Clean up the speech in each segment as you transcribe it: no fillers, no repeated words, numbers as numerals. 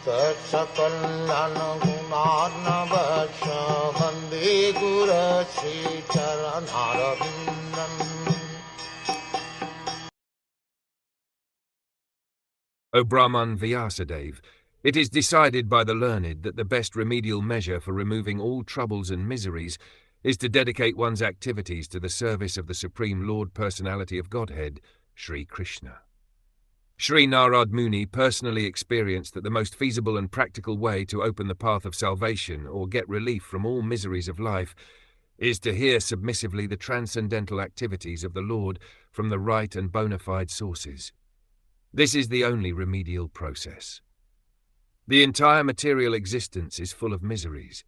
Sakal Gunaarnavasya Vande Guru Sri Charanaravindan. O Brahman Vyasadeva, it is decided by the learned that the best remedial measure for removing all troubles and miseries is to dedicate one's activities to the service of the Supreme Lord Personality of Godhead, Sri Krishna. Sri Narad Muni personally experienced that the most feasible and practical way to open the path of salvation or get relief from all miseries of life is to hear submissively the transcendental activities of the Lord from the right and bona fide sources. This is the only remedial process. The entire material existence is full of miseries.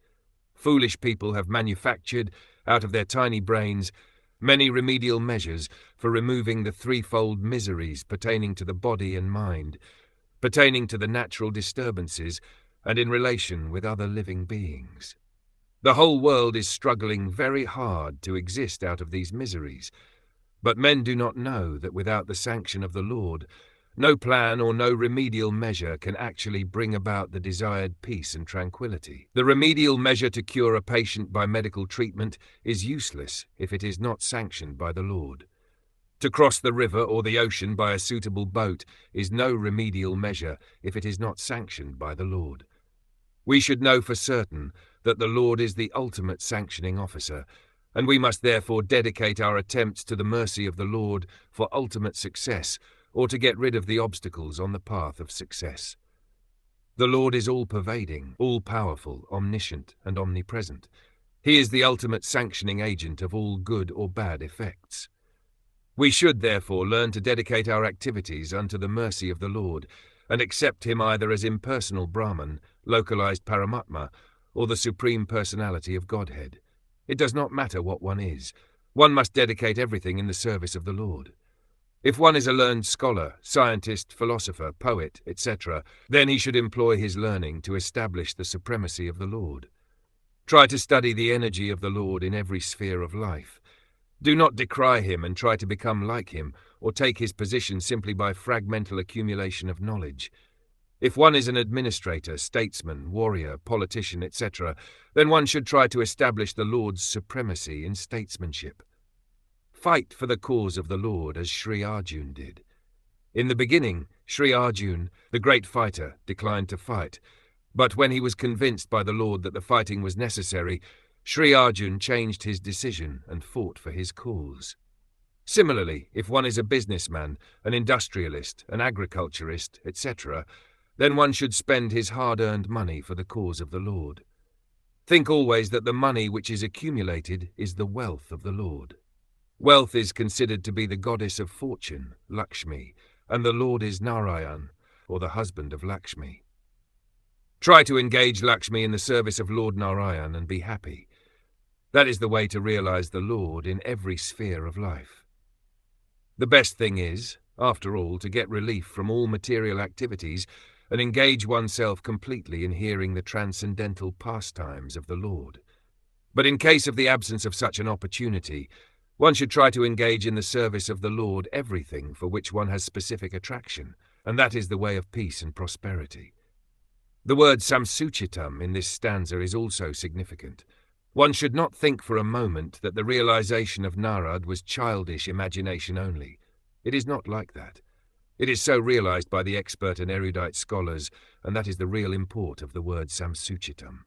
Foolish people have manufactured, out of their tiny brains, many remedial measures for removing the threefold miseries pertaining to the body and mind, pertaining to the natural disturbances, and in relation with other living beings. The whole world is struggling very hard to exist out of these miseries, but men do not know that without the sanction of the Lord, no plan or no remedial measure can actually bring about the desired peace and tranquility. The remedial measure to cure a patient by medical treatment is useless if it is not sanctioned by the Lord. To cross the river or the ocean by a suitable boat is no remedial measure if it is not sanctioned by the Lord. We should know for certain that the Lord is the ultimate sanctioning officer, and we must therefore dedicate our attempts to the mercy of the Lord for ultimate success, or to get rid of the obstacles on the path of success. The Lord is all-pervading, all-powerful, omniscient, and omnipresent. He is the ultimate sanctioning agent of all good or bad effects. We should, therefore, learn to dedicate our activities unto the mercy of the Lord, and accept him either as impersonal Brahman, localized Paramatma, or the Supreme Personality of Godhead. It does not matter what one is. One must dedicate everything in the service of the Lord. If one is a learned scholar, scientist, philosopher, poet, etc., then he should employ his learning to establish the supremacy of the Lord. Try to study the energy of the Lord in every sphere of life. Do not decry him and try to become like him, or take his position simply by fragmental accumulation of knowledge. If one is an administrator, statesman, warrior, politician, etc., then one should try to establish the Lord's supremacy in statesmanship. Fight for the cause of the Lord as Sri Arjun did. In the beginning, Sri Arjun, the great fighter, declined to fight, but when he was convinced by the Lord that the fighting was necessary, Sri Arjun changed his decision and fought for his cause. Similarly, if one is a businessman, an industrialist, an agriculturist, etc., then one should spend his hard-earned money for the cause of the Lord. Think always that the money which is accumulated is the wealth of the Lord. Wealth is considered to be the goddess of fortune, Lakshmi, and the Lord is Narayan, or the husband of Lakshmi. Try to engage Lakshmi in the service of Lord Narayan and be happy. That is the way to realize the Lord in every sphere of life. The best thing is, after all, to get relief from all material activities and engage oneself completely in hearing the transcendental pastimes of the Lord. But in case of the absence of such an opportunity, one should try to engage in the service of the Lord everything for which one has specific attraction, and that is the way of peace and prosperity. The word samsuchitam in this stanza is also significant. One should not think for a moment that the realization of Narad was childish imagination only. It is not like that. It is so realized by the expert and erudite scholars, and that is the real import of the word samsuchitam.